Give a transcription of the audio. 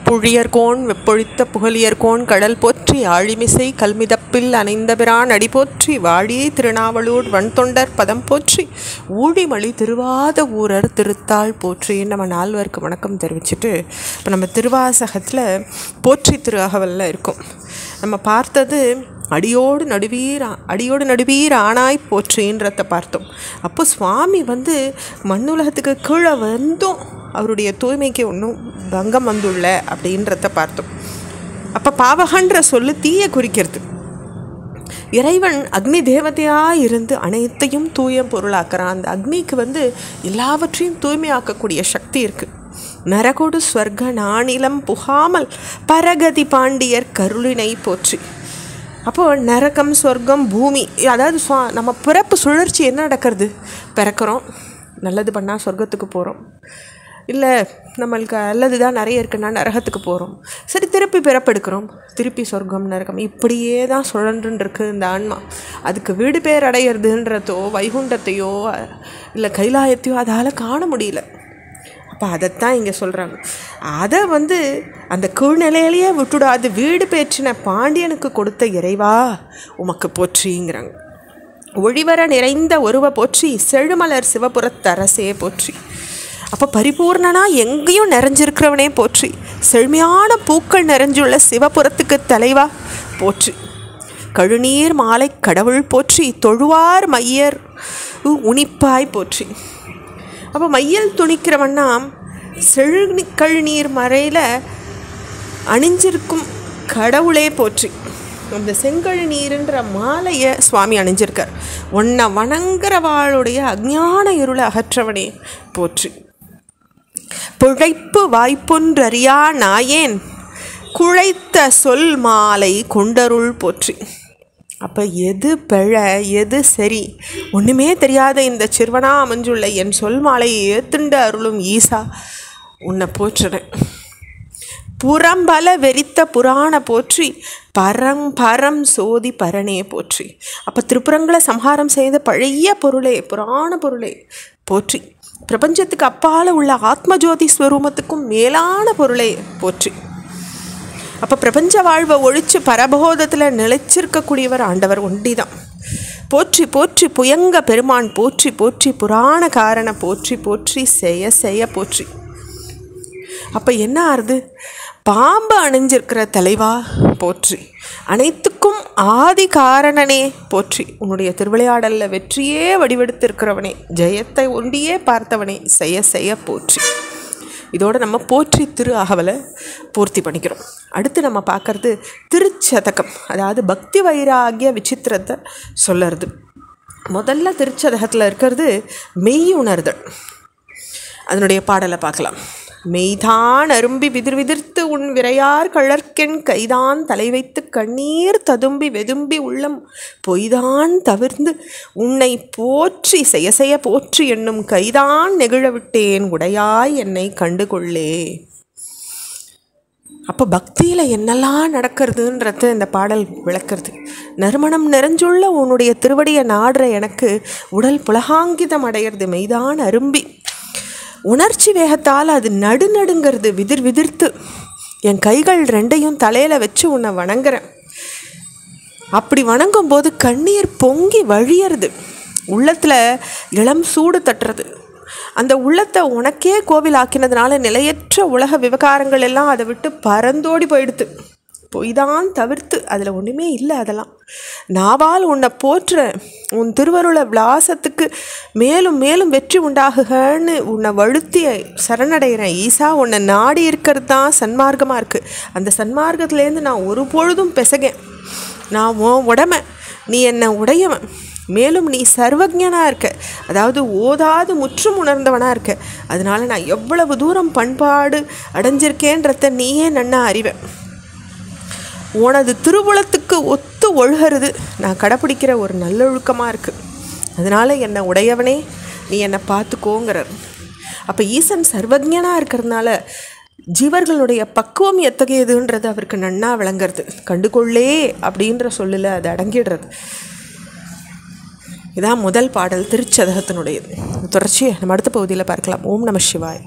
புழியர்கோன் வெப்பொழித்த புகழியர்கோன் கடல் போற்றி ஆழிமிசை கல்மிதப்பில் அணைந்தபிரான் அடி போற்றி வாழியை திருநாவலூர் வன்தொண்டர் பதம் போற்றி ஊழிமொழி திருவாத ஊரர் திருத்தாள் போற்றி. நம்ம நால்வருக்கு வணக்கம் தெரிவிச்சுட்டு இப்போ நம்ம திருவாசகத்தில் போற்றி திரு அகவலில் இருக்கும். நம்ம பார்த்தது அடியோடு நடுவீர் ஆனாய் போற்றின்றத பார்த்தோம். அப்போ சுவாமி மண்ணுலகத்துக்கு கீழே வந்தும் அவருடைய தூய்மைக்கு ஒன்றும் பங்கம் வந்துள்ள அப்படின்றத பார்த்தோம். அப்போ பாவகன்ற சொல்லு தீய குறிக்கிறது. இறைவன் அக்னி தேவதையாக இருந்து அனைத்தையும் தூய பொருளாக்குறான். அந்த அக்னிக்கு எல்லாவற்றையும் தூய்மையாக்கக்கூடிய சக்தி இருக்குது. நரகோடு ஸ்வர்க நானிலம் புகாமல் பரகதி பாண்டியர் கருளினை போற்றி. அப்போது நரகம் சொர்க்கம் பூமி, அதாவது நம்ம பிறப்பு சுழற்சி என்ன நடக்கிறது? பிறக்கிறோம், நல்லது பண்ணால் சொர்க்கத்துக்கு போகிறோம், இல்லை நம்மளுக்கு அல்லது தான் நிறைய இருக்குன்னா நரகத்துக்கு போகிறோம், சரி திருப்பி பிறப்பெடுக்கிறோம், திருப்பி சொர்க்கம் நரகம், இப்படியே தான் சுழன்றுன்னு இருக்குது இந்த ஆன்மா. அதுக்கு வீடு பேர் அடையிறதுன்றதோ வைகுண்டத்தையோ இல்லை கைலாயத்தையோ அதால் காண முடியல. அப்போ அதைத்தான் இங்கே சொல்கிறாங்க. அதை அந்த கீழ்நிலையிலேயே விட்டுடாது வீடு பேற்றின பாண்டியனுக்கு கொடுத்த இறைவா உமக்கு போற்றிங்கிறாங்க. ஒளிவர நிறைந்த ஒருவ போற்றி செழுமலர் சிவபுரத்தரசே போற்றி. அப்போ பரிபூர்ணனா எங்கேயும் நிறைஞ்சிருக்கிறவனே போற்றி. செழுமையான பூக்கள் நிறைஞ்சுள்ள சிவபுரத்துக்கு தலைவா போற்றி. கழுநீர் மாலை கடவுள் போற்றி தொழுவார் மையர் உணிப்பாய் போற்றி. அப்போ மையல் துணிக்கிறவன்னா கழுநீர் மறையில் அணிஞ்சிருக்கும் கடவுளே போற்றி. அந்த செங்கழு நீருன்ற மாலையை சுவாமி அணிஞ்சிருக்கார். உன்னை வணங்குறவாளுடைய அஞ்ஞான இருளை அகற்றவனே போற்றி. புழைப்பு வாய்ப்பொன்றறியா நாயேன் குழைத்த சொல் மாலை கொண்டருள் போற்றி. அப்போ எது பிழை எது சரி ஒன்றுமே தெரியாத இந்த சிறுவனா அமைஞ்சுள்ள என் சொல் மாலையை ஏத்துண்டு அருளும் ஈசா உன்னை போற்றுறேன். புறம்பல வெறித்த புராண போற்றி பரம் சோதி பரணே போற்றி. அப்போ திருப்புறங்களை சம்ஹாரம் செய்த பழைய பொருளே புராண பொருளே போற்றி. பிரபஞ்சத்துக்கு அப்பால் உள்ள ஆத்மஜோதி ஸ்வரூபத்துக்கும் மேலான பொருளே போற்றி. அப்போ பிரபஞ்ச வாழ்வை ஒழித்து பரபோதத்தில் நிலைச்சிருக்கக்கூடியவர் ஆண்டவர் ஒண்டிதான். போற்றி போற்றி புயங்க பெருமான் போற்றி போற்றி புராண காரண போற்றி போற்றி செய்ய செய்ய போற்றி. அப்போ என்ன ஆறுது? பாம்பு அணிஞ்சிருக்கிற தலைவா போற்றி. அனைத்துக்கும் ஆதி காரணனே போற்றி. உன்னுடைய திருவிளையாடலில் வெற்றியே வடிவெடுத்திருக்கிறவனே, ஜெயத்தை ஒண்டியே பார்த்தவனே செய்ய செய்ய போற்றி. இதோடு நம்ம போற்றி திரு அகவலை பூர்த்தி பண்ணிக்கிறோம். அடுத்து நம்ம பார்க்குறது திருச்சதகம், அதாவது பக்தி வைராகிய விசித்திரத்தை சொல்லுறது. முதல்ல திருச்சதகத்தில் இருக்கிறது மெய்யுணர்தல். அதனுடைய பாடலை பார்க்கலாம். மெய்தான் அரும்பி விதிர் விதிர்த்து உன் விரையார் கழற்கென் கைதான் தலை வைத்து கண்ணீர் ததும்பி வெதும்பி உள்ளம் பொய்தான் தவிர்ந்து உன்னை போற்றி செய்ய செய்ய போற்றி என்னும் கைதான் நெகிழ விட்டேன் உடையாய் என்னை கண்டுகொள்ளே. அப்போ பக்தியில் என்னெல்லாம் நடக்கிறதுன்றது இந்த பாடல் விளக்கிறது. நறுமணம் நிறைஞ்சுள்ள உன்னுடைய திருவடியை நாடுற எனக்கு உடல் புலகாங்கிதம் அடையிறது. மெய்தான் அரும்பி உணர்ச்சி வேகத்தால் அது நடுநடுங்கிறது. விதிர் விதிர்த்து என் கைகள் ரெண்டையும் தலையில் வச்சு உன்னை வணங்குறேன். அப்படி வணங்கும்போது கண்ணீர் பொங்கி வழியறது. உள்ளத்தில் இளம் சூடு தட்டுறது. அந்த உள்ளத்தை உனக்கே கோவில் ஆக்கினதுனால நிலையற்ற உலக விவகாரங்கள் எல்லாம் அதை விட்டு பறந்தோடி போயிடுது. பொய்தான் தவிர்த்து அதில் ஒன்றுமே இல்லை. அதெல்லாம் நாவால் உன்னை போற்றுறேன். உன் திருவருள விலாசத்துக்கு மேலும் மேலும் வெற்றி உண்டாகுகன்னு உன்னை வழுத்தி சரணடைகிறேன். ஈசா உன்னை நாடி இருக்கிறது தான் சன்மார்க்கமாக இருக்குது. அந்த சன்மார்க்கத்துலேருந்து நான் ஒரு பொழுதும் பெசகேன். நான் உன் உடமை, நீ என்னை உடையவன். மேலும் நீ சர்வஜனாக இருக்க, அதாவது ஓதாது முற்றும் உணர்ந்தவனாக இருக்க. அதனால நான் எவ்வளவு தூரம் பண்பாடு அடைஞ்சிருக்கேன்றத நீயே நன்னா அறிவேன். உனது திருவுளத்துக்கு ஒத்து ஒழுகிறது நான் கடைப்பிடிக்கிற ஒரு நல்லொழுக்கமாக இருக்குது. அதனால் என்னை உடையவனே நீ என்னை பார்த்துக்கோங்கிறார். அப்போ ஈசன் சர்வஜனாக இருக்கிறதுனால ஜீவர்களுடைய பக்குவம் எத்தகையதுன்றது அவருக்கு நன்னா விளங்கிறது. கண்டுகொள்ளே அப்படின்ற சொல்லில் அது அடங்கிடுறது. இதான் முதல் பாடல் திருச்சதகத்தினுடையது. தொடர்ச்சியை நம்ம அடுத்த பகுதியில் பார்க்கலாம். ஓம் நம சிவாய்.